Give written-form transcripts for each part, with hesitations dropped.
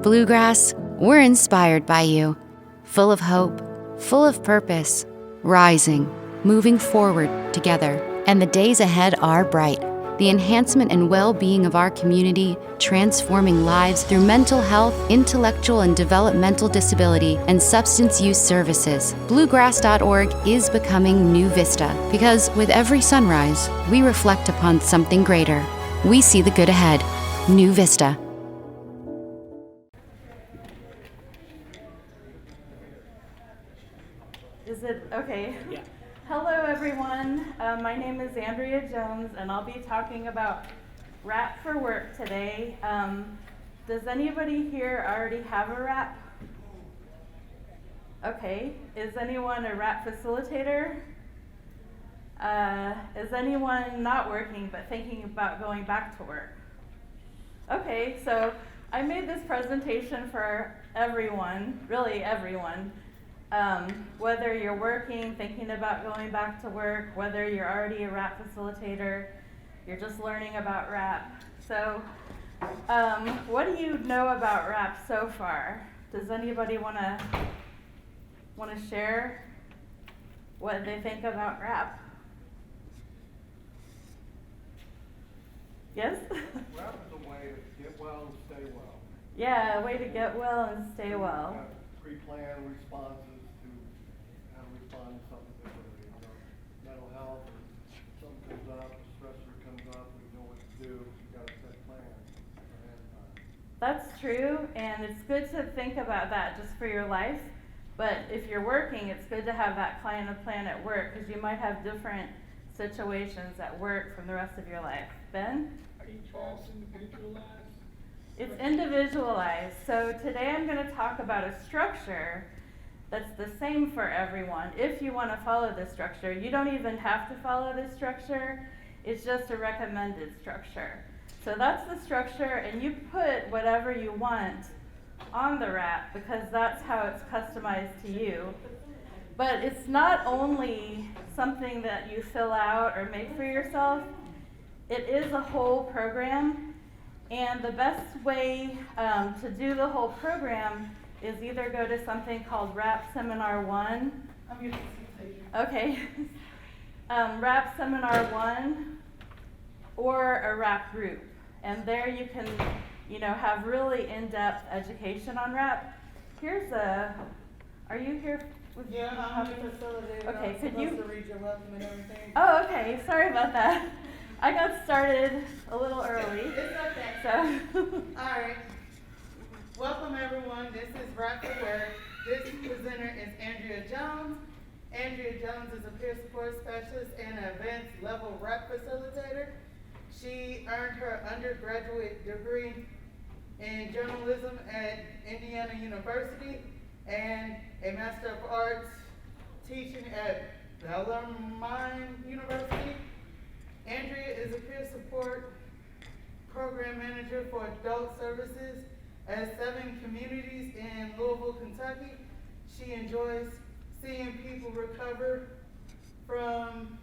Bluegrass, we're inspired by you. Full of hope, full of purpose, rising, moving forward together. And the days ahead are bright. The enhancement and well-being of our community, transforming lives through mental health, intellectual and developmental disability, and substance use services. Bluegrass.org is becoming New Vista, because with every sunrise, we reflect upon something greater. We see the good ahead. New Vista. Is it okay? Yeah. Hello, everyone. My name is Andrea Jones, and I'll be talking about Rap for Work today. Does anybody here already have a rap? Okay. Is anyone a rap facilitator? Is anyone not working but thinking about going back to work? Okay, so I made this presentation for everyone, really everyone. Whether you're working, thinking about going back to work, whether you're already a rap facilitator, you're just learning about rap. So, what do you know about rap so far? Does anybody want to share what they think about rap? Yes? Rap is a way to get well and stay well. Yeah, a way to get well and stay well. Have pre-planned responses to how to respond to something differently. You know, mental health, or something comes up, a stressor comes up, we know what to do. You got to set plans ahead of time. That's true, and it's good to think about that just for your life. But if you're working, it's good to have that kind of plan at work, because you might have different situations at work from the rest of your life. Ben? Are each rap individualized? It's individualized. So today I'm going to talk about a structure that's the same for everyone. If you want to follow this structure, you don't even have to follow this structure. It's just a recommended structure. So that's the structure, and you put whatever you want on the rap because that's how it's customized to you. But it's not only something that you fill out or make for yourself. It is a whole program, and the best way to do the whole program is either go to something called Rap Seminar 1. I'm your facilitator. Okay. Rap Seminar 1 or a rap group. And there you can, have really in-depth education on rap. Are you here? Yeah, I'm the facilitator. Okay, I'm could you? supposed to read your welcome and everything. Oh, okay. Sorry about that. I got started a little early. It's okay. So. All right. Welcome, everyone. This is Rap for Work. This presenter is Andrea Jones. Andrea Jones is a peer support specialist and an advanced level rap facilitator. She earned her undergraduate degree in journalism at Indiana University and a Master of Arts teaching at Bellarmine University. Andrea is a peer support program manager for adult services at 7 communities in Louisville, Kentucky. She enjoys seeing people recover from,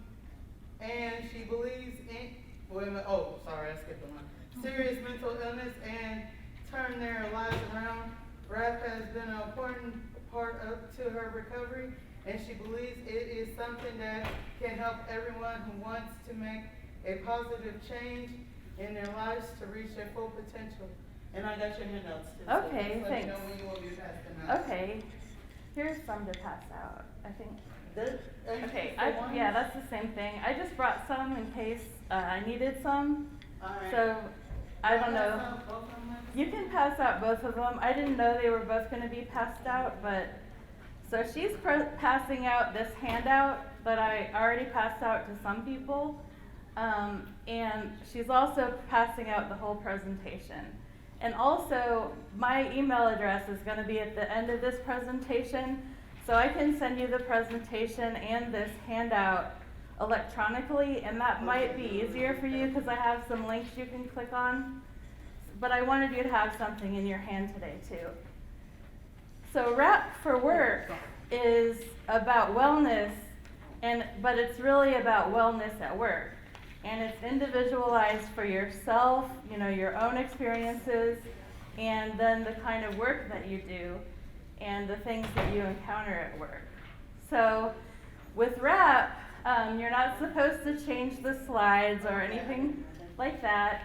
and she believes in, I skipped a line. Serious mental illness and turn their lives around. Rap has been an important part to her recovery, and she believes it is something that can help everyone who wants to make a positive change in their lives to reach their full potential. And I got your handouts too. Okay, so thanks. Let me know when you want me to pass them out. Okay. Here's some to pass out, I think. Okay, One? yeah, that's the same thing. I just brought some in case I needed some. All right. So, I don't know. Pass out both of them? You can pass out both of them. I didn't know they were both going to be passed out, but so she's passing out this handout that I already passed out to some people, and she's also passing out the whole presentation. And also, my email address is going to be at the end of this presentation, so I can send you the presentation and this handout electronically, and that might be easier for you because I have some links you can click on. But I wanted you to have something in your hand today too. So Rap for Work is about wellness, but it's really about wellness at work. And it's individualized for yourself, your own experiences, and then the kind of work that you do and the things that you encounter at work. So with rap, you're not supposed to change the slides or anything like that.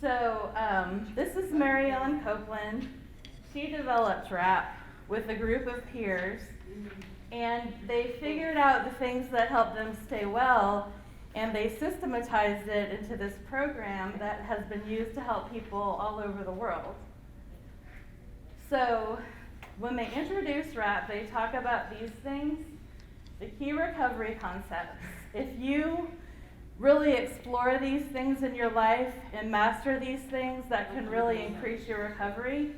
So this is Mary Ellen Copeland. She developed rap with a group of peers, and they figured out the things that helped them stay well, and they systematized it into this program that has been used to help people all over the world. So when they introduce rap, they talk about these things, the key recovery concepts. If you really explore these things in your life and master these things, that can really increase your recovery.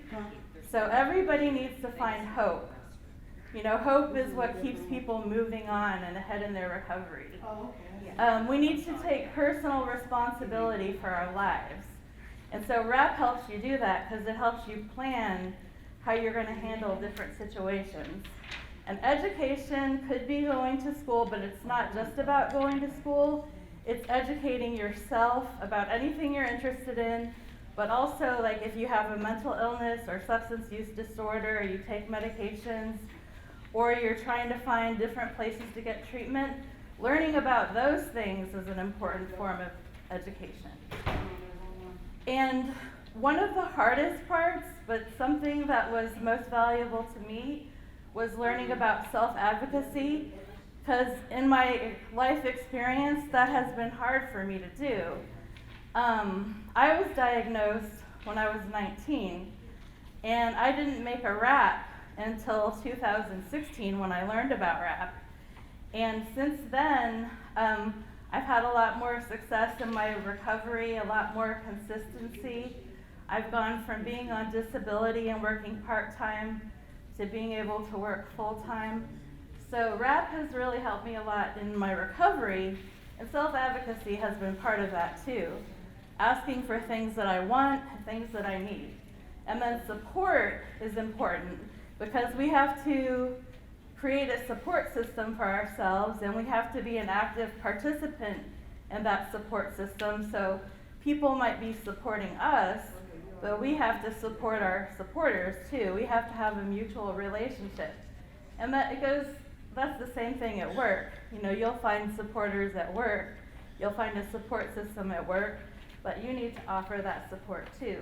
So everybody needs to find hope. You know, hope is what keeps people moving on and ahead in their recovery. We need to take personal responsibility for our lives. And so rap helps you do that because it helps you plan how you're going to handle different situations. And education could be going to school, but it's not just about going to school. It's educating yourself about anything you're interested in, but also like if you have a mental illness or substance use disorder, or you take medications, or you're trying to find different places to get treatment, learning about those things is an important form of education. And one of the hardest parts, but something that was most valuable to me, was learning about self-advocacy, because in my life experience, that has been hard for me to do. I was diagnosed when I was 19, and I didn't make a rap until 2016 when I learned about rap. And since then, I've had a lot more success in my recovery, a lot more consistency. I've gone from being on disability and working part-time to being able to work full-time. So rap has really helped me a lot in my recovery, and self-advocacy has been part of that too. Asking for things that I want, things that I need. And then support is important because we have to create a support system for ourselves, and we have to be an active participant in that support system. So people might be supporting us, but we have to support our supporters too. We have to have a mutual relationship. And that's the same thing at work. You know, you'll find supporters at work, you'll find a support system at work, but you need to offer that support too.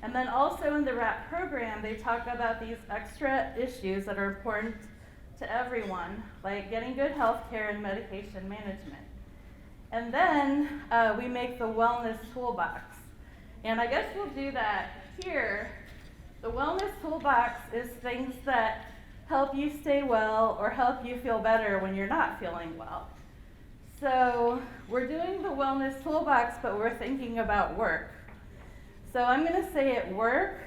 And then also in the RAP program, they talk about these extra issues that are important to everyone, like getting good health care and medication management. And then we make the wellness toolbox. And I guess we'll do that here. The wellness toolbox is things that help you stay well or help you feel better when you're not feeling well. So we're doing the wellness toolbox, but we're thinking about work. So I'm going to say at work,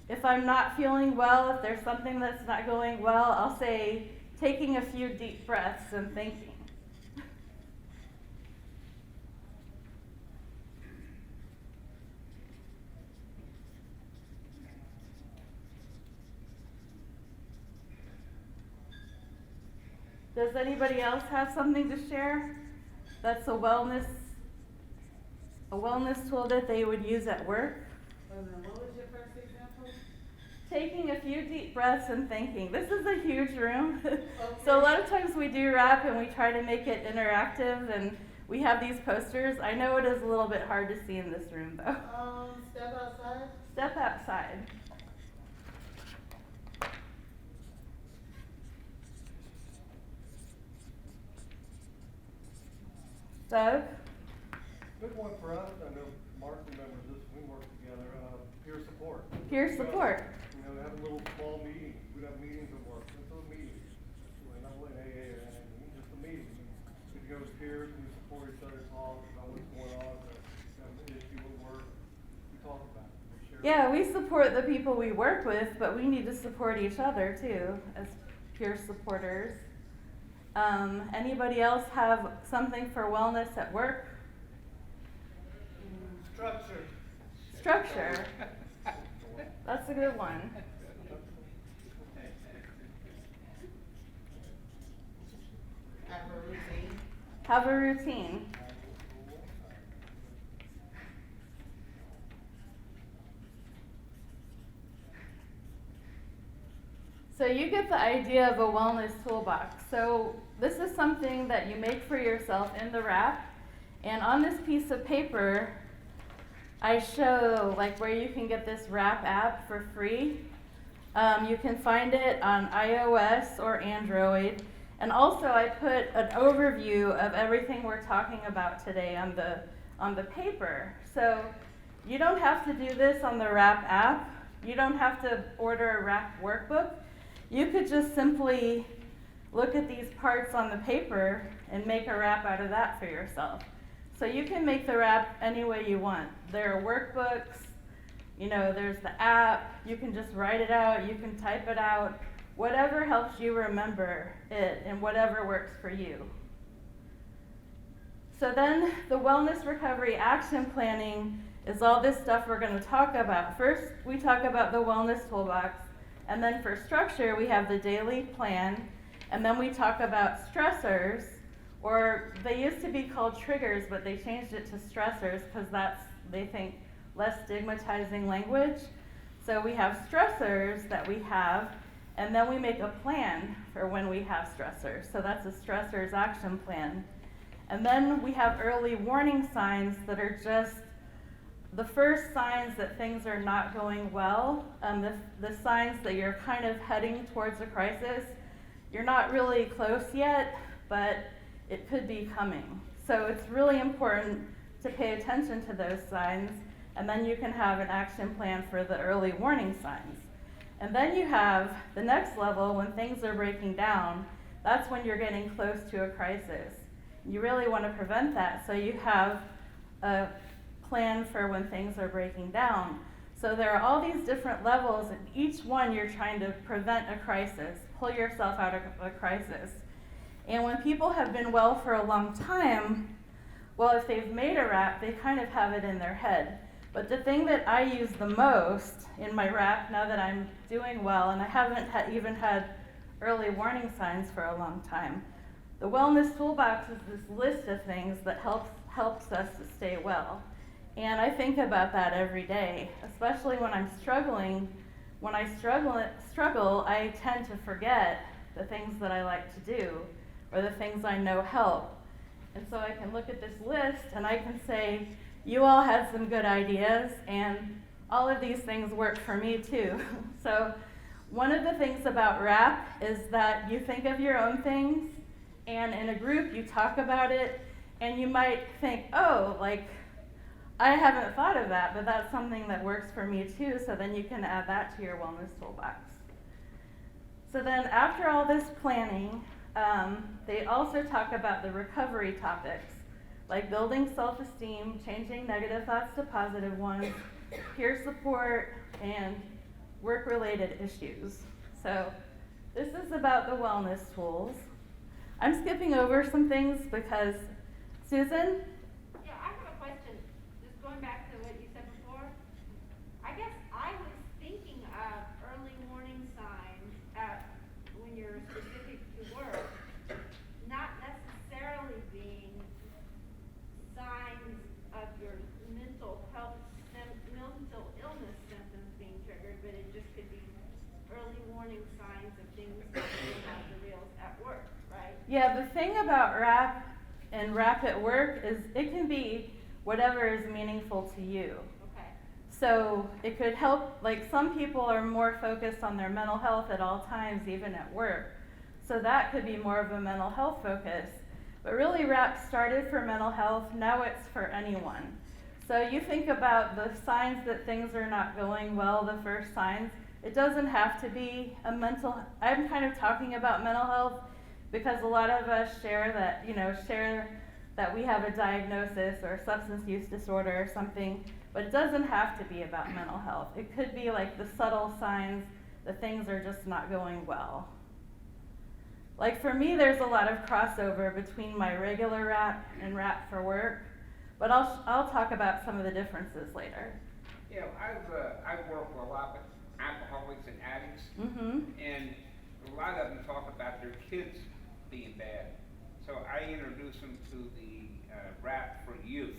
if I'm not feeling well, if there's something that's not going well, I'll say taking a few deep breaths and thinking. Does anybody else have something to share? That's a wellness tool that they would use at work. What was your first example? Taking a few deep breaths and thinking. This is a huge room. Okay. So a lot of times we do rap and we try to make it interactive, and we have these posters. I know it is a little bit hard to see in this room though. Step outside. Step outside. Doug? Good one for us, I know Mark remembers this, we work together, peer support. Peer support. You know, have a little small meeting, we'd have meetings at work, just a meeting. Not like AA or anything, just a meeting. We'd go as peers, we support each other, talk about what's going on, have an issue at work, we talk about it. We share. Yeah, we support the people we work with, but we need to support each other too as peer supporters. Anybody else have something for wellness at work? Structure. Structure. That's a good one. Have a routine. Have a routine. So you get the idea of a wellness toolbox. So this is something that you make for yourself in the wrap. And on this piece of paper, I show like where you can get this wrap app for free. You can find it on iOS or Android. And also I put an overview of everything we're talking about today on the paper. So you don't have to do this on the wrap app. You don't have to order a wrap workbook. You could just simply look at these parts on the paper and make a wrap out of that for yourself. So you can make the wrap any way you want. There are workbooks, there's the app, you can just write it out, you can type it out, whatever helps you remember it and whatever works for you. So then the wellness recovery action planning is all this stuff we're going to talk about. First, we talk about the wellness toolbox, and then for structure, we have the daily plan, and then we talk about stressors, or they used to be called triggers, but they changed it to stressors because that's, they think, less stigmatizing language. So we have stressors that we have, and then we make a plan for when we have stressors. So that's a stressors action plan. And then we have early warning signs that are just the first signs that things are not going well, the signs that you're kind of heading towards a crisis. You're not really close yet, but it could be coming. So it's really important to pay attention to those signs, and then you can have an action plan for the early warning signs. And then you have the next level when things are breaking down. That's when you're getting close to a crisis. You really want to prevent that, so you have a plan for when things are breaking down. So there are all these different levels, and each one you're trying to prevent a crisis, pull yourself out of a crisis. And when people have been well for a long time, well, if they've made a wrap, they kind of have it in their head. But the thing that I use the most in my wrap, now that I'm doing well, and I haven't even had early warning signs for a long time, the wellness toolbox is this list of things that helps us to stay well. And I think about that every day, especially when I'm struggling. When I struggle, I tend to forget the things that I like to do or the things I know help. And so I can look at this list and I can say, you all had some good ideas and all of these things work for me too. So one of the things about WRAP is that you think of your own things, and in a group you talk about it, and you might think, oh, like, I haven't thought of that, but that's something that works for me too, so then you can add that to your wellness toolbox. So then after all this planning, they also talk about the recovery topics, like building self-esteem, changing negative thoughts to positive ones, peer support, and work-related issues. So this is about the wellness tools. I'm skipping over some things because, Susan? Yeah, I have a question, just going back to what you said before. I guess I was thinking of early warning signs when you're specific to work, not necessarily being signs of your mental illness symptoms being triggered, but it just could be early warning signs of things going off the rails at work, right? Yeah, the thing about WRAP and WRAP at work is it can be whatever is meaningful to you. Okay. So it could help, like some people are more focused on their mental health at all times, even at work. So that could be more of a mental health focus. But really WRAP started for mental health, now it's for anyone. So you think about the signs that things are not going well, the first signs. It doesn't have to be a I'm kind of talking about mental health because a lot of us share that we have a diagnosis or a substance use disorder or something, but it doesn't have to be about mental health. It could be like the subtle signs that things are just not going well. Like for me, there's a lot of crossover between my regular WRAP and WRAP for work, but I'll talk about some of the differences later. Yeah, I've worked with a lot with alcoholics and addicts, and a lot of them talk about their kids being bad. So I introduce them to the WRAP for youth,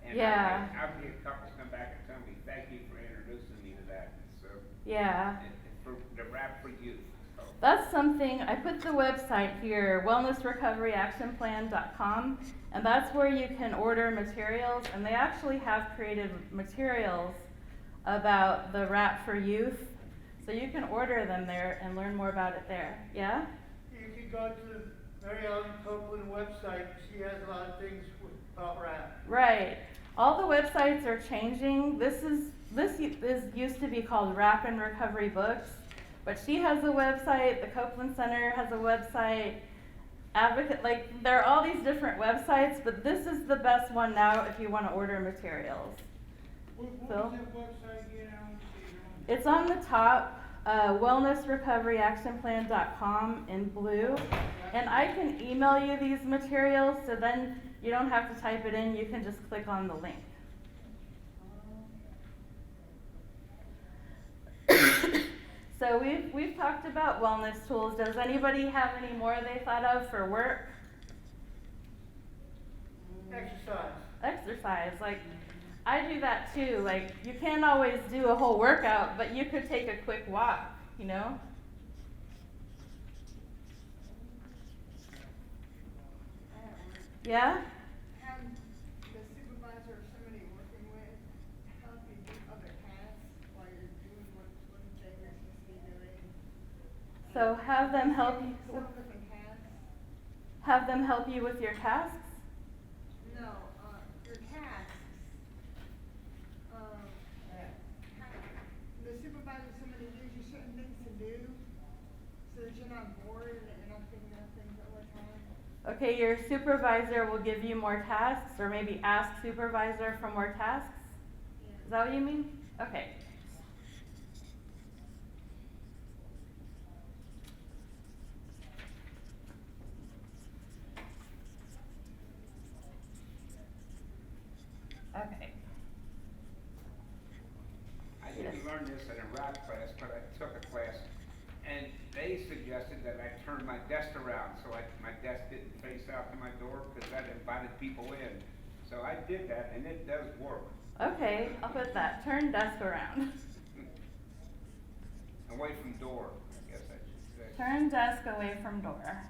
and Yeah. I've had couples come back and tell me, "Thank you for introducing me to that." So Yeah. for the WRAP for youth. So. That's something, I put the website here, wellnessrecoveryactionplan.com, and that's where you can order materials, and they actually have created materials about the RAP for youth, so you can order them there and learn more about it there. Yeah? If you go to Mary Ellen Copeland website, she has a lot of things about rap. Right. All the websites are changing. This used to be called Rap and Recovery Books, but she has a website. The Copeland Center has a website. Advocate, like there are all these different websites, but this is the best one now if you want to order materials. What Phil? was that website again, Alan? It's on the top, wellnessrecoveryactionplan.com in blue, and I can email you these materials, so then you don't have to type it in, you can just click on the link. So we've talked about wellness tools. Does anybody have any more they thought of for work? Exercise. Exercise, like I do that too. Like you can't always do a whole workout, but you could take a quick walk, you know? Yeah? Have the supervisor or somebody working with help you do other tasks while you're doing one thing you're supposed to be doing? So have them help you. Several different tasks? Have them help you with your tasks? No, your tasks. The supervisor, somebody gives you certain things to do so that you're not bored and that you're not thinking of things all the time. Okay, your supervisor will give you more tasks, or maybe ask supervisor for more tasks? Yeah. Is that what you mean? Okay. Okay. I didn't learn this in a rap class, but I took a class, and they suggested that I turn my desk around so my desk didn't face out to my door because that invited people in. So I did that, and it does work. Okay, I'll put that. Turn desk around. Away from door, I guess I should say. Turn desk away from door.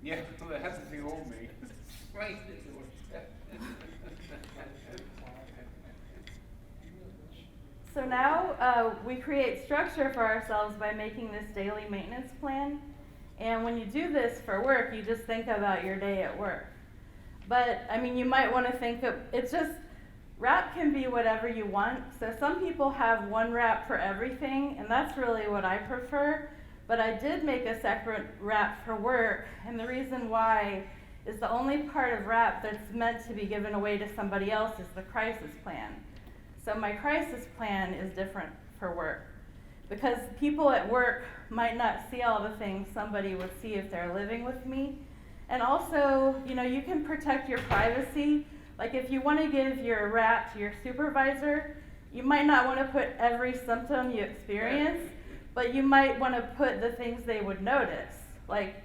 Yeah, well, that's the old me. Right. So now we create structure for ourselves by making this daily maintenance plan. And when you do this for work, you just think about your day at work. But I mean, you might want to think of it's just wrap can be whatever you want. So some people have one wrap for everything, and that's really what I prefer. But I did make a separate wrap for work, and the reason why is the only part of wrap that's meant to be given away to somebody else is the crisis plan. So my crisis plan is different for work because people at work might not see all the things somebody would see if they're living with me. And also, you know, you can protect your privacy. Like if you want to give your wrap to your supervisor, you might not want to put every symptom you experience, but you might want to put the things they would notice. Like,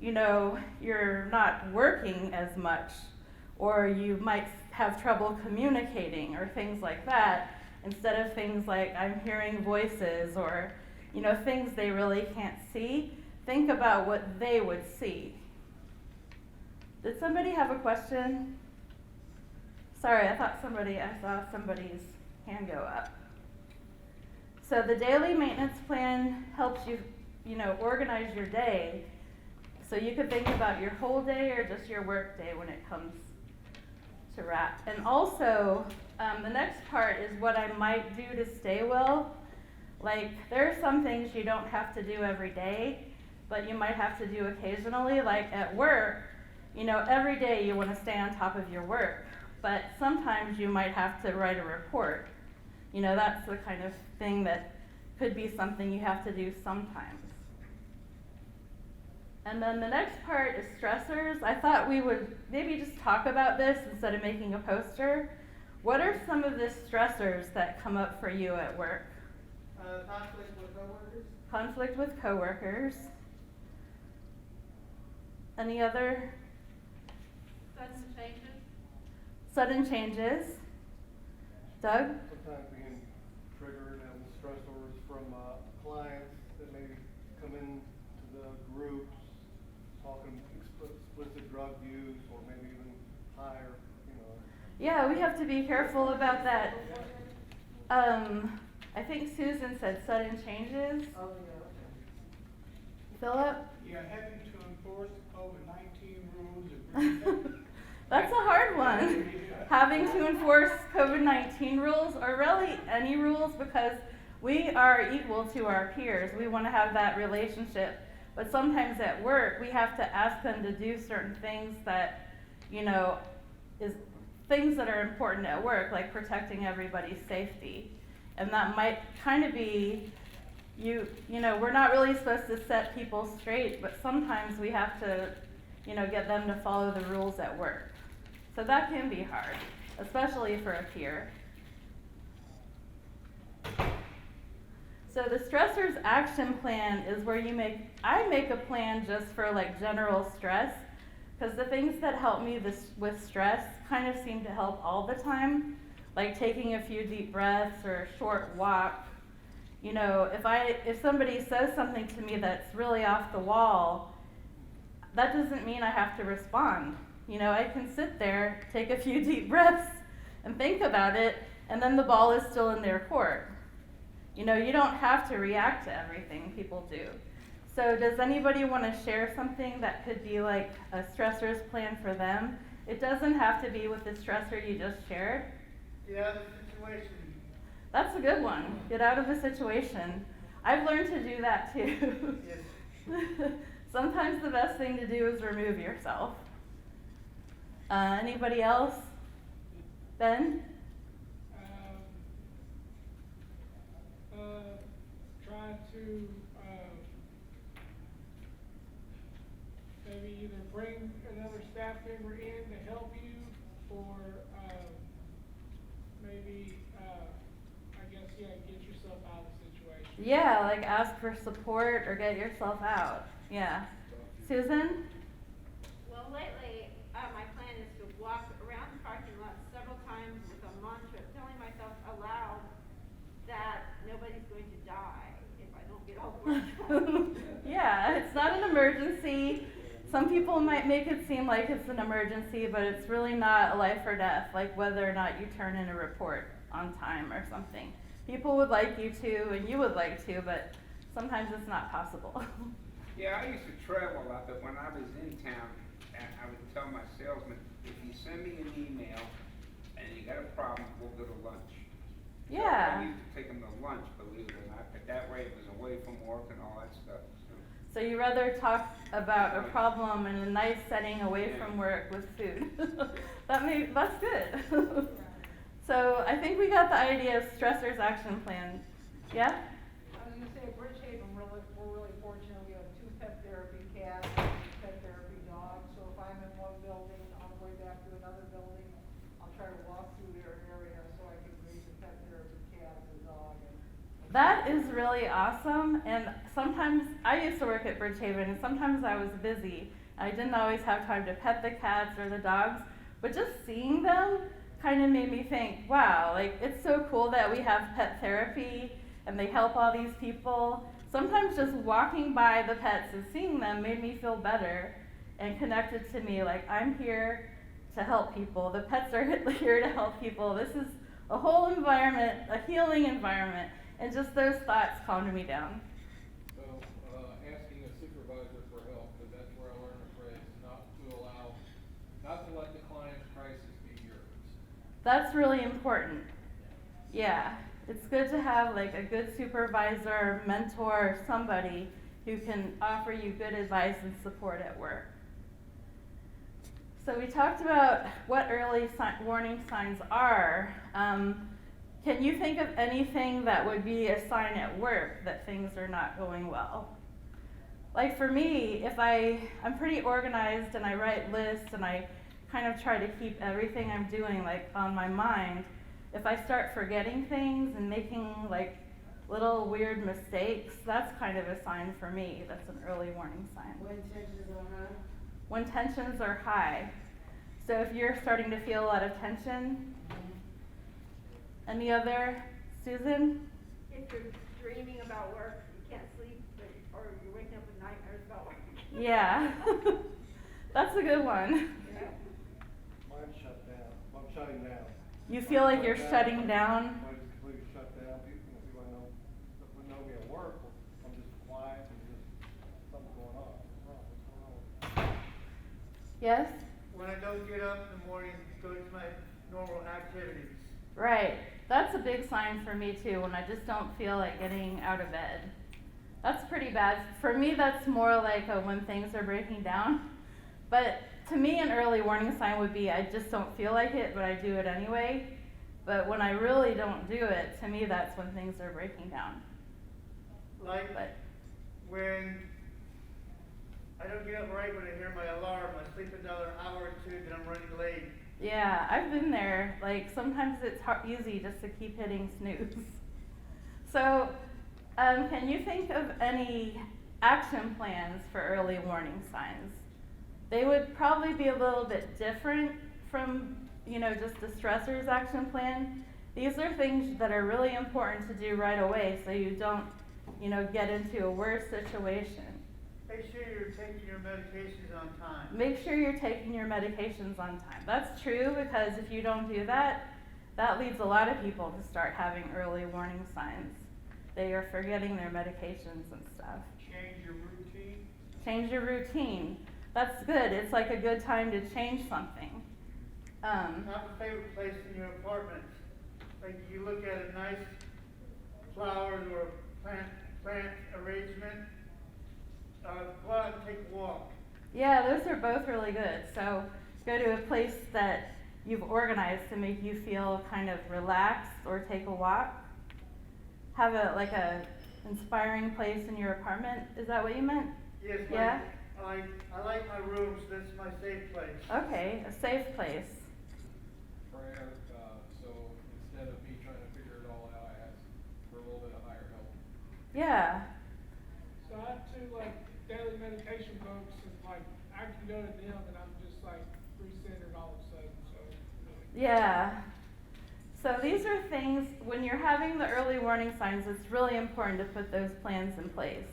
you know, you're not working as much, or you might have trouble communicating, or things like that, instead of things like I'm hearing voices, or, you know, things they really can't see. Think about what they would see. Did somebody have a question? Sorry, I saw somebody's hand go up. So the daily maintenance plan helps you, you know, organize your day. So you could think about your whole day or just your work day when it comes to wrap. And also, the next part is what I might do to stay well. Like, there are some things you don't have to do every day, but you might have to do occasionally. Like at work, you know, every day you want to stay on top of your work, but sometimes you might have to write a report. You know, that's the kind of thing that could be something you have to do sometimes. And then the next part is stressors. I thought we would maybe just talk about this instead of making a poster. What are some of the stressors that come up for you at work? Conflict with coworkers. Conflict with coworkers. Any other? Sudden changes? Sudden changes. Doug? Sometimes being triggered and stressors from clients that maybe come in to the groups talking explicit drug use or maybe even higher, you know. Yeah, we have to be careful about that. I think Susan said sudden changes. Oh, yeah, okay. Philip? Yeah, having to enforce COVID-19 rules and bring That's a hard one. Having to enforce COVID-19 rules, or really any rules, because we are equal to our peers. We want to have that relationship. But sometimes at work, we have to ask them to do certain things that, you know, is things that are important at work, like protecting everybody's safety. And that might kind of be, you know, we're not really supposed to set people straight, but sometimes we have to, you know, get them to follow the rules at work. So that can be hard, especially for a peer. So the stressors action plan is where I make a plan just for like general stress, because the things that help me with stress kind of seem to help all the time, like taking a few deep breaths or a short walk. You know, if somebody says something to me that's really off the wall, that doesn't mean I have to respond. You know, I can sit there, take a few deep breaths, and think about it, and then the ball is still in their court. You know, you don't have to react to everything people do. So does anybody want to share something that could be like a stressors plan for them? It doesn't have to be with the stressor you just shared. Yeah, the situation. That's a good one. Get out of a situation. I've learned to do that too. Yes. Sometimes the best thing to do is remove yourself. Anybody else? Ben? Trying to maybe either bring another staff member in to help you, or maybe I guess get yourself out of the situation. Yeah, like ask for support or get yourself out. Yeah. Susan? Well, lately, my plan is to walk around the parking lot several times with a mantra, telling myself aloud that nobody's going to die if I don't get off work. Yeah, it's not an emergency. Some people might make it seem like it's an emergency, but it's really not a life or death, like whether or not you turn in a report on time or something. People would like you to, and you would like to, but sometimes it's not possible. Yeah, I used to travel a lot, but when I was in town, I would tell my salesman, if you send me an email and you got a problem, we'll go to lunch. So Yeah. I used to take them to lunch, believe it or not, but that way it was away from work and all that stuff. So you rather talk about a problem in a nice setting away from work with food. That's good. So I think we got the idea of stressors action plan. Yeah? I was gonna say, at Bridgehaven, we're really fortunate, we have 2 pet therapy cats, and 2 pet therapy dogs, so if I'm in one building, on the way back to another building, I'll try to walk through their area so I can greet the pet therapy cat and the dog. That is really awesome, and sometimes, I used to work at Bridgehaven, and sometimes I was busy. I didn't always have time to pet the cats or the dogs, but just seeing them kind of made me think, wow, like it's so cool that we have pet therapy and they help all these people. Sometimes just walking by the pets and seeing them made me feel better and connected to me, like I'm here to help people. The pets are here to help people. This is a whole environment, a healing environment, and just those thoughts calmed me down. So, asking a supervisor for help, because that's where I learned the phrase, not to let the client's crisis be yours. That's really important. Yeah, it's good to have like a good supervisor, mentor, somebody who can offer you good advice and support at work. So we talked about what early warning signs are. Can you think of anything that would be a sign at work that things are not going well? Like for me, if I'm pretty organized and I write lists and I kind of try to keep everything I'm doing like on my mind, if I start forgetting things and making like little weird mistakes, that's kind of a sign for me. That's an early warning sign. When tensions are high? When tensions are high. So if you're starting to feel a lot of tension, any other, Susan? If you're dreaming about work, you Yeah. That's a good one. Mine's shut down. I'm shutting down. You feel like you're shutting down? Mine's completely shut down. People I know, that know me at work, I'm just quiet and just, something's going on. What's wrong? Yes? When I don't get up in the morning, go to my normal activities. Right. That's a big sign for me too, when I just don't feel like getting out of bed. That's pretty bad. For me, that's more like when things are breaking down. But to me, an early warning sign would be I just don't feel like it, but I do it anyway. But when I really don't do it, to me, that's when things are breaking down. Like But when I don't get up right when I hear my alarm, I sleep another hour or two, then I'm running late. yeah, I've been there. Like sometimes it's easy just to keep hitting snooze. So, can you think of any action plans for early warning signs? They would probably be a little bit different from, just the stressors action plan. These are things that are really important to do right away so you don't, get into a worse situation. Make sure you're taking your medications on time. Make sure you're taking your medications on time. That's true because if you don't do that, that leads a lot of people to start having early warning signs. They are forgetting their medications and stuff. Change your routine. Change your routine. That's good. It's like a good time to change something. Have a favorite place in your apartment. Like you look at a nice flowers or plant arrangement. Go out and take a walk. Yeah, those are both really good. So go to a place that you've organized to make you feel kind of relaxed or take a walk. Have a inspiring place in your apartment. Is that what you meant? Yes, Yeah? I like my rooms. That's my safe place. Okay, a safe place. Prayer, so instead of me trying to figure it all out, I ask for a little bit of higher help. Yeah. So I have two like daily meditation books, and like I can go to them and I'm just like recentered all of a sudden, so. Yeah. So these are things, when you're having the early warning signs, it's really important to put those plans in place.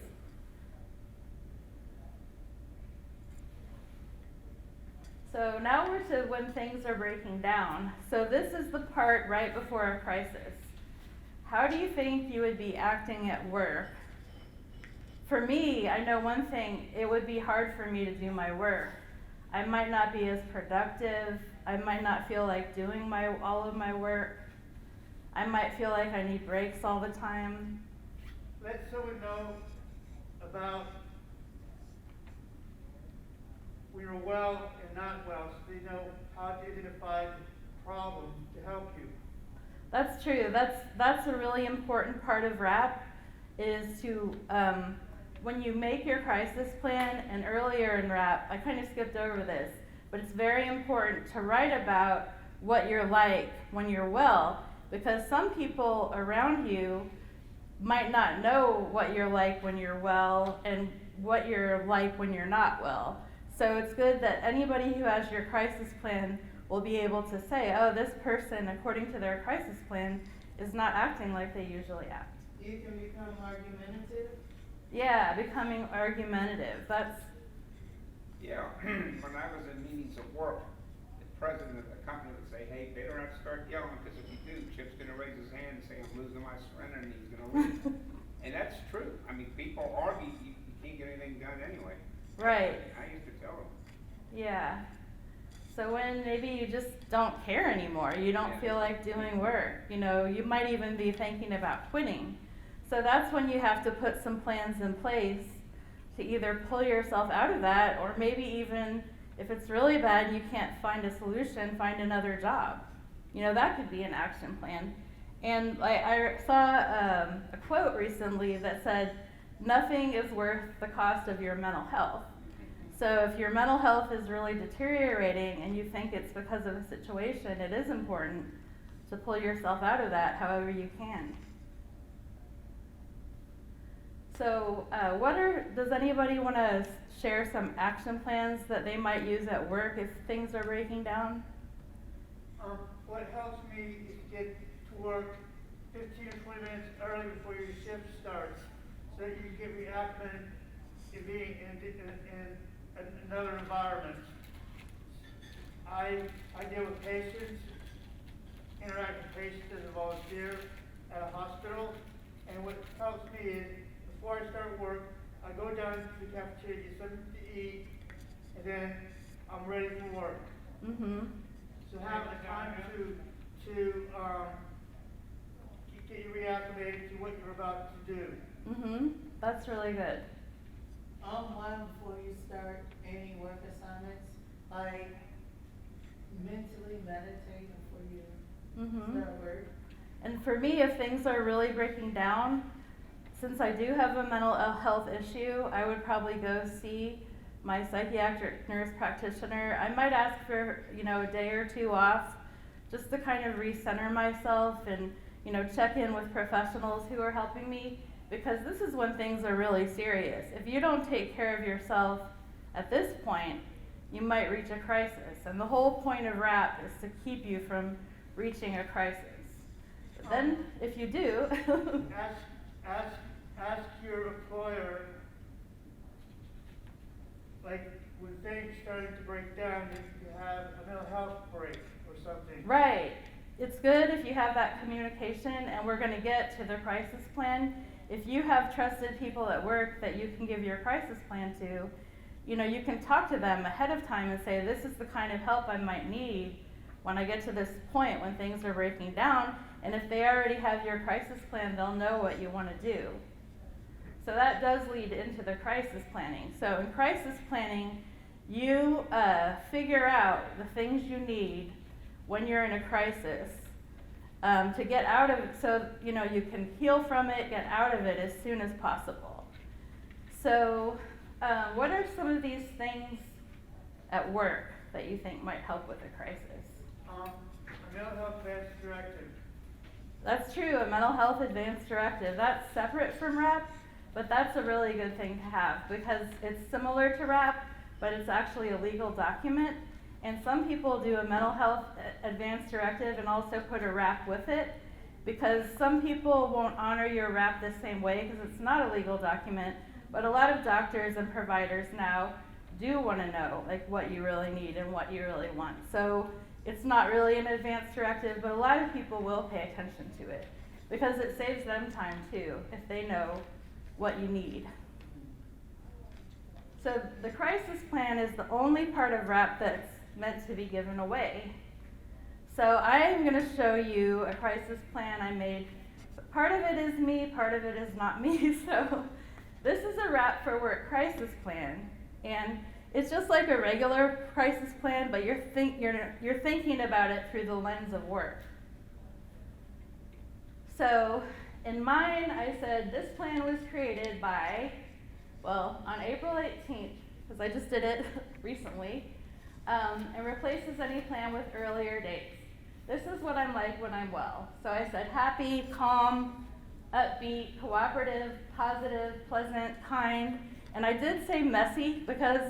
So now we're to when things are breaking down. So this is the part right before a crisis. How do you think you would be acting at work? For me, I know one thing, it would be hard for me to do my work. I might not be as productive. I might not feel like doing all of my work. I might feel like I need breaks all the time. Let someone know about when you're well and not well, so they know how to identify the problem to help you. That's true. That's a really important part of RAP is to, when you make your crisis plan, and earlier in RAP, I kind of skipped over this, but it's very important to write about what you're like when you're well, because some people around you might not know what you're like when you're well and what you're like when you're not well. So it's good that anybody who has your crisis plan will be able to say, oh, this person, according to their crisis plan, is not acting like they usually act. You can become argumentative. Yeah, becoming argumentative. That's, Yeah, when I was in meetings at work, the president of the company would say, hey, better not start yelling, because if you do, Chip's gonna raise his hand and say, I'm losing my surrender, and he's gonna leave. And that's true. I mean, people argue, you can't get anything done anyway. right. I used to tell them. Yeah. So when maybe you just don't care anymore, you don't Yeah. feel like doing work, you might even be thinking about quitting. So that's when you have to put some plans in place to either pull yourself out of that, or maybe even if it's really bad and you can't find a solution, find another job. That could be an action plan. And I saw a quote recently that said, nothing is worth the cost of your mental health. So if your mental health is really deteriorating and you think it's because of a situation, it is important to pull yourself out of that however you can. So does anybody want to share some action plans that they might use at work if things are breaking down? What helps me is to get to work 15 or 20 minutes early before your shift starts, so that you can get reacclimated being in another environment. I deal with patients, interact with patients as a volunteer at a hospital, and what helps me is, before I start work, I go down to the cafeteria, get something to eat, and then I'm ready for work. So have a time to get you reacclimated to what you're about to do. That's really good. One, before you start any work assignments, I mentally meditate before you start work. And for me, if things are really breaking down, since I do have a mental health issue, I would probably go see my psychiatric nurse practitioner. I might ask for, a day or two off just to kind of recenter myself and, check in with professionals who are helping me, because this is when things are really serious. If you don't take care of yourself at this point, you might reach a crisis. And the whole point of RAP is to keep you from reaching a crisis. But then, if you do, ask your employer, like when things starting to break down, that you have a mental health break or something. right. It's good if you have that communication, and we're going to get to the crisis plan. If you have trusted people at work that you can give your crisis plan to, you can talk to them ahead of time and say, this is the kind of help I might need when I get to this point when things are breaking down. And if they already have your crisis plan, they'll know what you want to do. So that does lead into the crisis planning. So in crisis planning, you figure out the things you need when you're in a crisis to get out of it, so you can heal from it, get out of it as soon as possible. So what are some of these things at work that you think might help with a crisis? A mental health advance directive. That's true, a mental health advance directive. That's separate from RAP, but that's a really good thing to have because it's similar to RAP, but it's actually a legal document. And some people do a mental health advance directive and also put a RAP with it, because some people won't honor your RAP the same way because it's not a legal document, but a lot of doctors and providers now do want to know what you really need and what you really want. So it's not really an advance directive, but a lot of people will pay attention to it because it saves them time too if they know what you need. So the crisis plan is the only part of RAP that's meant to be given away. So I'm going to show you a crisis plan I made. Part of it is me, part of it is not me. So this is a RAP for Work crisis plan, and it's just like a regular crisis plan, but you're thinking about it through the lens of work. So in mine, I said this plan was created by, on April 18th, because I just did it recently, and replaces any plan with earlier dates. This is what I'm like when I'm well. So I said happy, calm, upbeat, cooperative, positive, pleasant, kind. And I did say messy because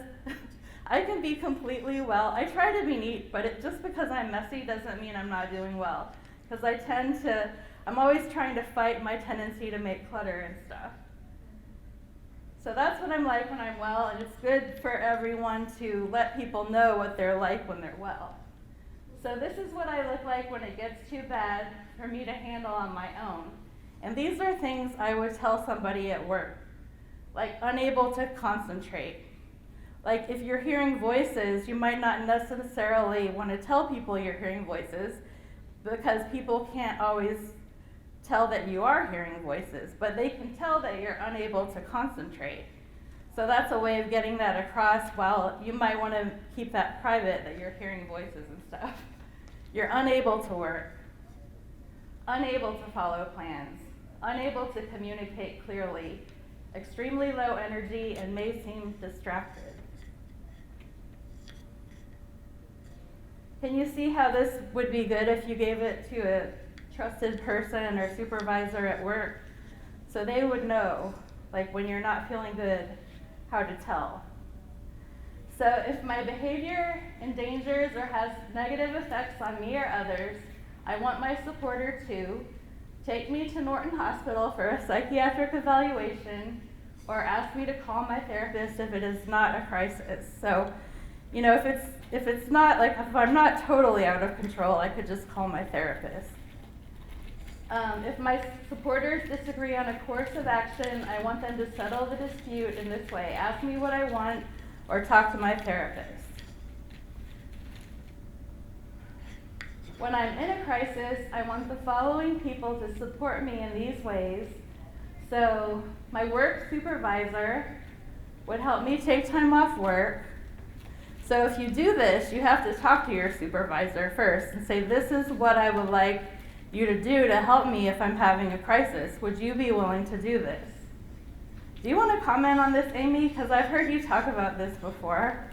I can be completely well. I try to be neat, but just because I'm messy doesn't mean I'm not doing well. Because I'm always trying to fight my tendency to make clutter and stuff. So that's what I'm like when I'm well, and it's good for everyone to let people know what they're like when they're well. So this is what I look like when it gets too bad for me to handle on my own. And these are things I would tell somebody at work, like unable to concentrate. Like if you're hearing voices, you might not necessarily want to tell people you're hearing voices because people can't always tell that you are hearing voices, but they can tell that you're unable to concentrate. So that's a way of getting that across, while you might want to keep that private, that you're hearing voices and stuff. You're unable to work, unable to follow plans, unable to communicate clearly, extremely low energy, and may seem distracted. Can you see how this would be good if you gave it to a trusted person or supervisor at work, so they would know, when you're not feeling good, how to tell. So if my behavior endangers or has negative effects on me or others, I want my supporter to take me to Norton Hospital for a psychiatric evaluation, or ask me to call my therapist if it is not a crisis. So, you know, if it's not like, if I'm not totally out of control, I could just call my therapist. If my supporters disagree on a course of action, I want them to settle the dispute in this way. Ask me what I want or talk to my therapist. When I'm in a crisis, I want the following people to support me in these ways. So my work supervisor would help me take time off work. So if you do this, you have to talk to your supervisor first and say, this is what I would like you to do to help me if I'm having a crisis. Would you be willing to do this? Do you want to comment on this, Amy? Because I've heard you talk about this before.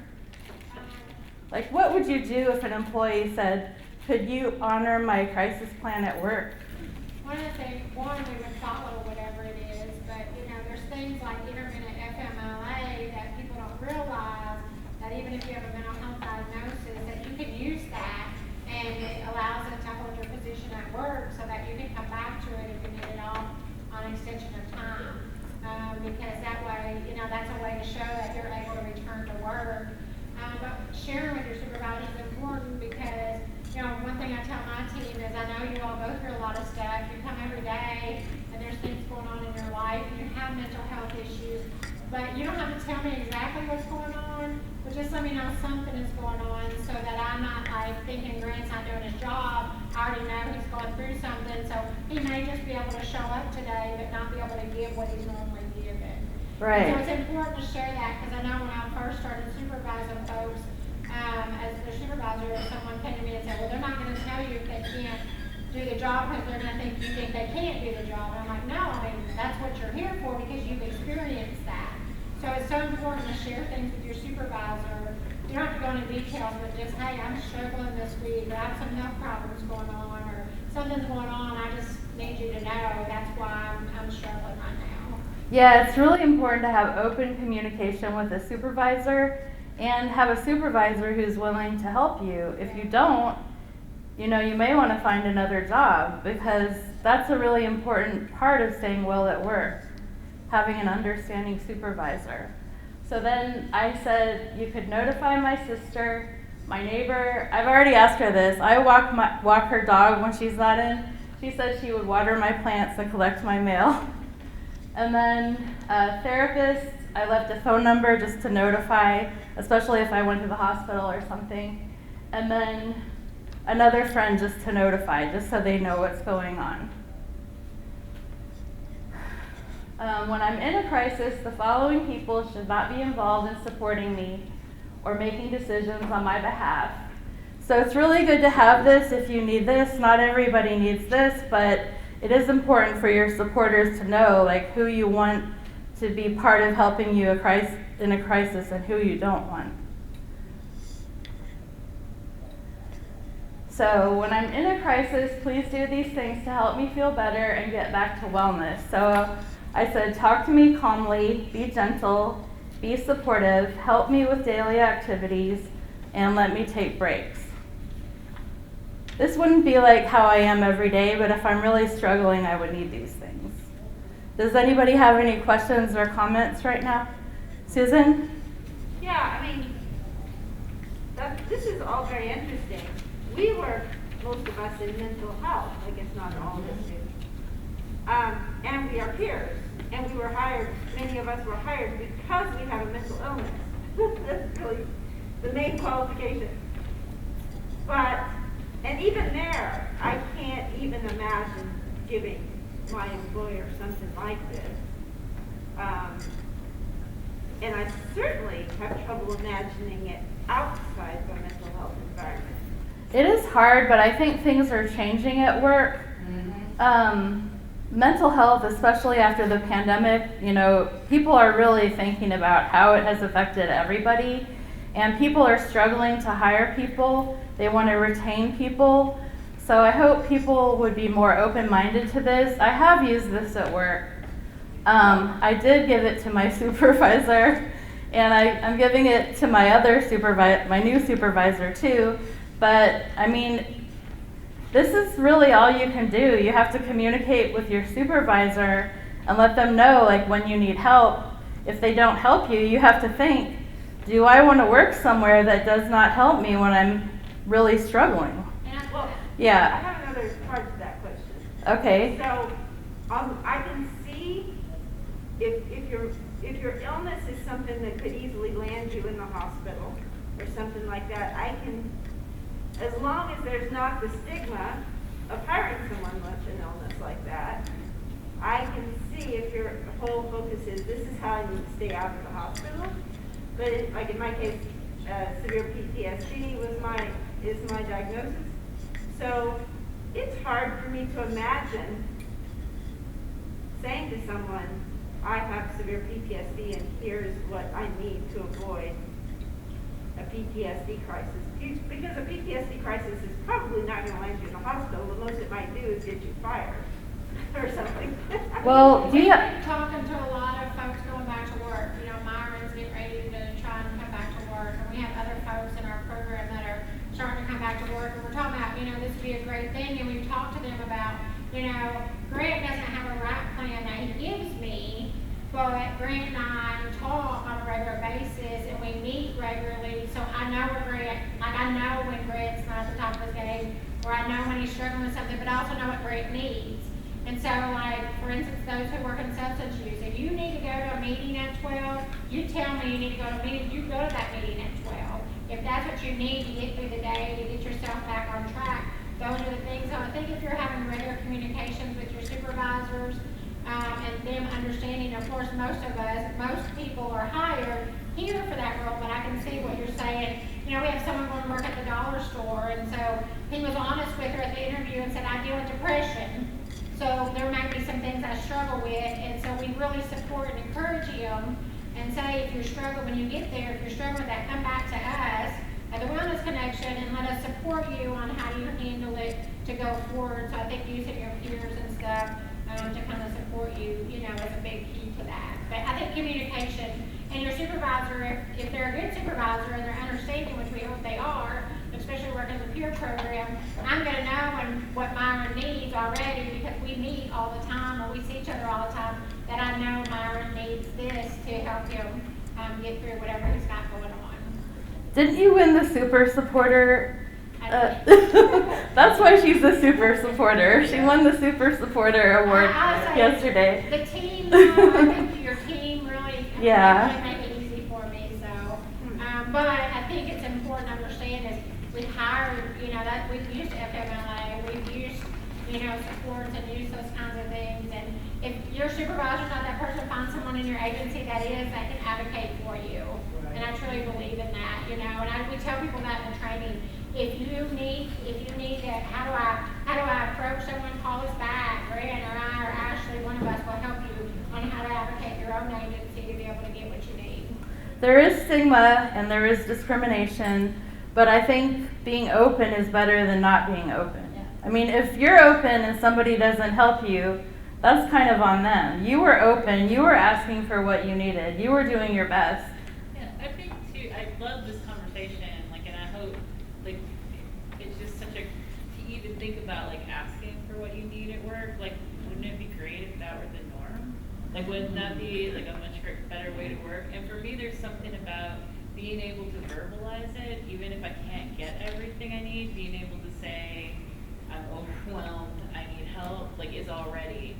Like, what would you do if an employee said, could you honor my crisis plan at work? One of the things, we would follow whatever it is, but there's things like intermittent FMLA that people don't realize that even if you have a mental health diagnosis, that you can use that, and it allows it to hold your position at work so that you can come back to it if you need it on extension of time. Because that way, that's a way to show that you're able to return to work. But sharing with your supervisor is important because, one thing I tell my team is I know you all go through a lot of stuff. You come every day and there's things going on in your life and you have mental health issues. But you don't have to tell me exactly what's going on, but just let me know something is going on so that I'm not like thinking Grant's not doing his job. I already know he's going through something, so he may just be able to show up today but not be able to give what he's normally giving. Right. So it's important to share that because I know when I first started supervising folks, as their supervisor, someone came to me and said, well, they're not going to tell you if they can't do the job because they're going to think you think they can't do the job. And I'm like, no, that's what you're here for because you've experienced that. So it's so important to share things with your supervisor. You don't have to go into details, but just, hey, I'm struggling this week, or I have some health problems going on, or something's going on, I just need you to know that's why I'm struggling right now. Yeah, it's really important to have open communication with a supervisor and have a supervisor who's willing to help you. If you don't, you may want to find another job because that's a really important part of staying well at work, having an understanding supervisor. So then I said you could notify my sister, my neighbor. I've already asked her this. I walk her dog when she's not in. She said she would water my plants and collect my mail. And then a therapist, I left a phone number just to notify, especially if I went to the hospital or something. And then another friend just to notify, just so they know what's going on. When I'm in a crisis, the following people should not be involved in supporting me or making decisions on my behalf. So it's really good to have this if you need this. Not everybody needs this, but it is important for your supporters to know who you want to be part of helping you in a crisis and who you don't want. So when I'm in a crisis, please do these things to help me feel better and get back to wellness. So I said, talk to me calmly, be gentle, be supportive, help me with daily activities, and let me take breaks. This wouldn't be like how I am every day, but if I'm really struggling, I would need these things. Does anybody have any questions or comments right now? Susan? Yeah, this is all very interesting. We work, most of us, in mental health. I guess not all of us do. And we are peers. And we were hired, many of us were hired because we have a mental illness. That's really the main qualification. And even there, I can't even imagine giving my employer something like this. And I certainly have trouble imagining it outside the mental health environment. It is hard, but I think things are changing at work. Mental health, especially after the pandemic, people are really thinking about how it has affected everybody. And people are struggling to hire people. They want to retain people. So I hope people would be more open-minded to this. I have used this at work. I did give it to my supervisor, and I'm giving it to my new supervisor too. But this is really all you can do. You have to communicate with your supervisor and let them know when you need help. if they don't help you, you have to think, do I want to work somewhere that does not help me when I'm really struggling? Well, I Yeah. have another part to that question. Okay. So, I can see if your illness is something that could easily land you in the hospital or something like that, I can, as long as there's not the stigma of hiring someone with an illness like that, I can see if your whole focus is, this is how I need to stay out of the hospital. But like in my case, severe PTSD is my diagnosis. So it's hard for me to imagine saying to someone, I have severe PTSD and here's what I need to avoid a PTSD crisis. Because a PTSD crisis is probably not going to land you in the hospital. The most it might do is get you fired or something. Well, do you We've been talking to a lot of folks going back to work. You know, Myron's getting ready to try and come back to work, and we have other folks in our program that are starting to come back to work. And we're talking about, this would be a great thing, and we've talked to them about, Grant doesn't have a right plan that he gives me, but Grant and I talk on a regular basis, and we meet regularly. So I know I know when Grant's not at the top of his game, or I know when he's struggling with something, but I also know what Grant needs. And so, for instance, those who work in substance use, if you need to go to a meeting at 12, you tell me you need to go to a meeting, you go to that meeting at 12. If that's what you need to get through the day, to get yourself back on track, those are the things. So I think if you're having regular communications with your supervisors, and them understanding, of course, most people are hired here for that role, but I can see what you're saying. We have someone going to work at the dollar store, and so he was honest with her at the interview and said, I deal with depression. So there might be some things I struggle with, and so we really support and encourage him and say, if you're struggling, when you get there, if you're struggling with that, come back to us at the Wellness Connection and let us support you on how you handle it to go forward. So I think using your peers and stuff to kind of support you, is a big key to that. But I think communication and your supervisor, if they're a good supervisor and they're understanding, which we hope they are, especially working in the peer program, I'm going to know what Myron needs already because we meet all the time or we see each other all the time, that I know Myron needs this to help him get through whatever he's got going on. Didn't you win the super supporter? That's why she's the super supporter. She won the super supporter award yesterday. The team, I think your team really, Yeah. really made it easy for me. So, but I think it's important to understand is we've hired, that we've used FMLA, we've used, supports and used those kinds of things. And if your supervisor's not that person, find someone in your agency that can advocate for you. And I truly believe in that, and we tell people that in the training. If you need that, how do I approach someone? Call us back, Grant or I or Ashley, one of us will help you on how to advocate your own agency to be able to get what you need. There is stigma and there is discrimination, but I think being open is better than not being open. Yeah. I mean, if you're open and somebody doesn't help you, that's kind of on them. You were open, you were asking for what you needed, you were doing your best. Yeah, I think too, I love this conversation, and I hope, it's just such to even think about, asking for what you need at work, wouldn't it be great if that were the norm? Wouldn't that be, a much better way to work? And for me, there's something about being able to verbalize it, even if I can't get everything I need, being able to say, I'm overwhelmed, I need help, is already.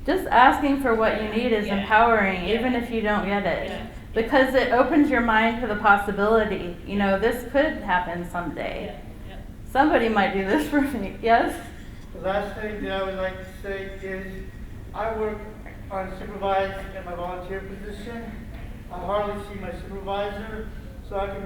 Just asking for what you need is empowering, even if you don't get it. Because it opens your mind to the possibility, this could happen someday. Somebody might do this for me, yes? The last thing that I would like to say is I work unsupervised in my volunteer position. I hardly see my supervisor, so I can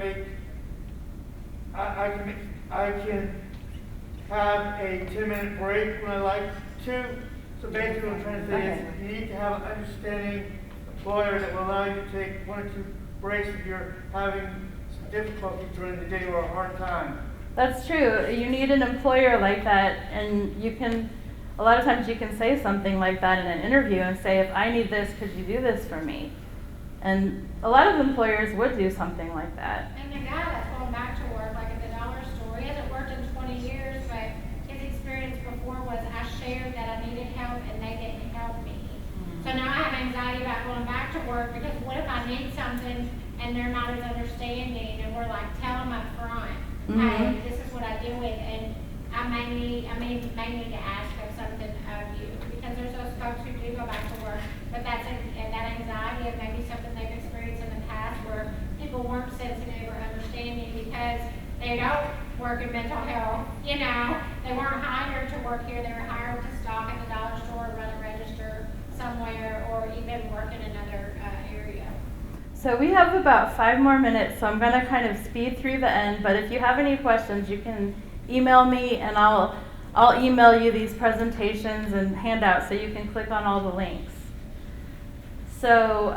have a 10-minute break when I like to. So basically what I'm trying to say is you need to have an understanding employer that will allow you to take 1 or 2 breaks if you're having some difficulty during the day or a hard time. That's true. You need an employer like that, and a lot of times you can say something like that in an interview and say, if I need this, could you do this for me? And a lot of employers would do something like that. And the guy that's going back to work, at the dollar store, he hasn't worked in 20 years, but his experience before was I shared that I needed help and they didn't help me. So now I have anxiety about going back to work because what need something and they're not as understanding, and we're like, tell them up front, Mhm. hey, this is what I deal with, and I may need to ask of something of you, because there's those folks who do go back to work, but that's that anxiety of maybe something they've experienced in the past where people weren't sensitive or understanding because they don't work in mental health, you know, they weren't hired to work here, they were hired to stock at the dollar store, run a register somewhere, or even work in another area. So we have about 5 more minutes, so I'm going to kind of speed through the end, but if you have any questions, you can email me and I'll email you these presentations and handouts so you can click on all the links. So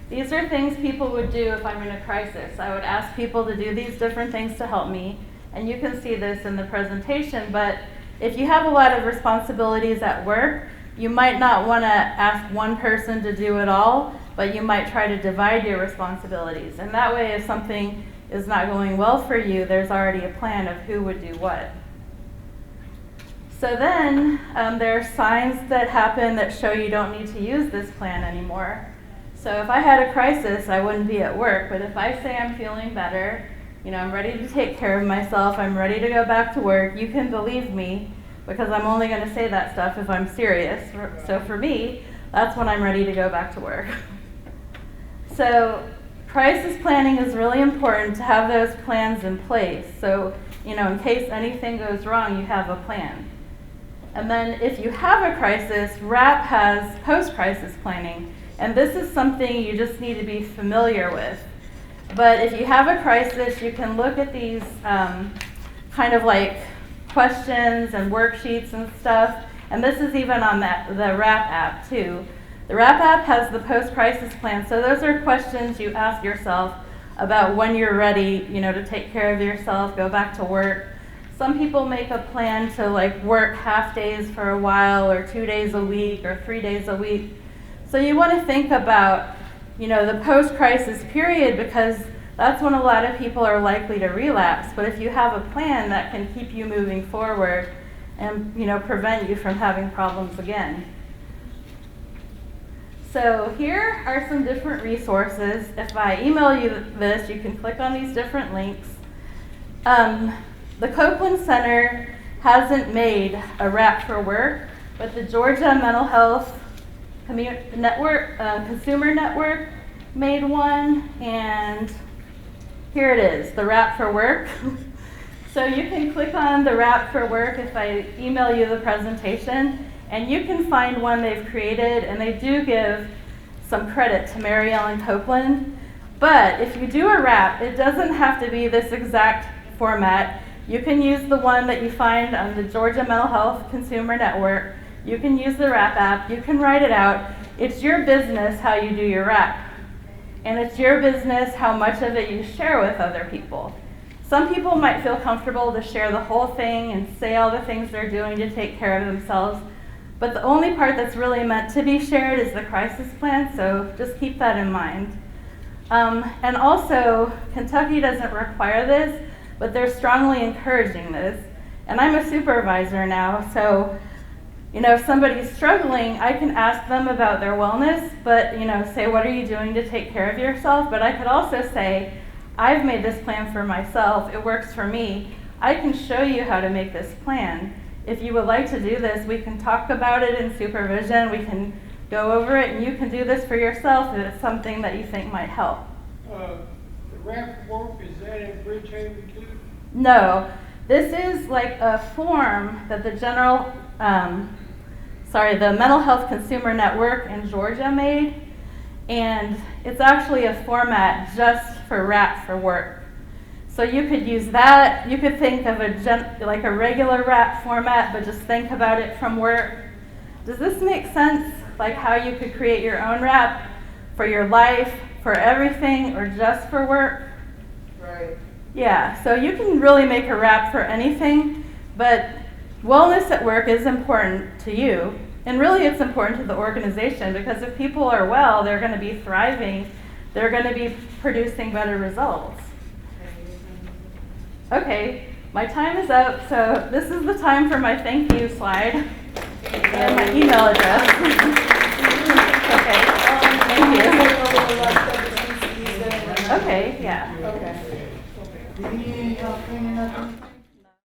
these are things people would do if I'm in a crisis. I would ask people to do these different things to help me, and you can see this in the presentation, but if you have a lot of responsibilities at work, you might not want to ask one person to do it all, but you might try to divide your responsibilities. And that way, if something is not going well for you, there's already a plan of who would do what. So then there are signs that happen that show you don't need to use this plan anymore. So if I had a crisis, I wouldn't be at work, but if I say I'm feeling better, you know, I'm ready to take care of myself, I'm ready to go back to work, you can believe me, because I'm only going to say that stuff if I'm serious. So for me, that's when I'm ready to go back to work. So crisis planning is really important to have those plans in place. So, you know, in case anything goes wrong, you have a plan. And then if you have a crisis, RAP has post-crisis planning. And this is something you just need to be familiar with. But if you have a crisis, you can look at these kind of like questions and worksheets and stuff. And this is even on the RAP app too. The RAP app has the post-crisis plan. So those are questions you ask yourself about when you're ready, you know, to take care of yourself, go back to work. Some people make a plan to like work half days for a while, or 2 days a week, or 3 days a week. So you want to think about, you know, the post-crisis period, because that's when a lot of people are likely to relapse. But if you have a plan, that can keep you moving forward and, you know, prevent you from having problems again. So here are some different resources. If I email you this, you can click on these different links. The Copeland Center hasn't made a RAP for work, but the Georgia Mental Health Consumer Network made one, and here it is, the RAP for work. So you can click on the RAP for work if I email you the presentation, and you can find one they've created, and they do give some credit to Mary Ellen Copeland. But if you do a RAP, it doesn't have to be this exact format. You can use the one that you find on the Georgia Mental Health Consumer Network. You can use the RAP app. You can write it out. It's your business how you do your RAP. And it's your business how much of it you share with other people. Some people might feel comfortable to share the whole thing and say all the things they're doing to take care of themselves. But the only part that's really meant to be shared is the crisis plan, so just keep that in mind. And also, Kentucky doesn't require this, but they're strongly encouraging this. And I'm a supervisor now, so you know, if somebody's struggling, I can ask them about their wellness, but you know, say, what are you doing to take care of yourself? But I could also say, I've made this plan for myself, it works for me. I can show you how to make this plan. If you would like to do this, we can talk about it in supervision, we can go over it, and you can do this for yourself if it's something that you think might help. The RAP work, is that in Bridgehaven too? No, this is like a form that the the Mental Health Consumer Network in Georgia made, and it's actually a format just for RAP for work. So you could use that. You could think of like a regular RAP format, but just think about it from work. Does this make sense? Like how you could create your own RAP for your life, for everything, or just for work? Right. Yeah, so you can really make a RAP for anything, but wellness at work is important to you. And really it's important to the organization, because if people are well, they're going to be thriving, they're going to be producing better results. Okay, my time is up, so this is the time for my thank you slide and my email address. Okay, thank you. Yeah. Okay. Do you need any help cleaning up anything?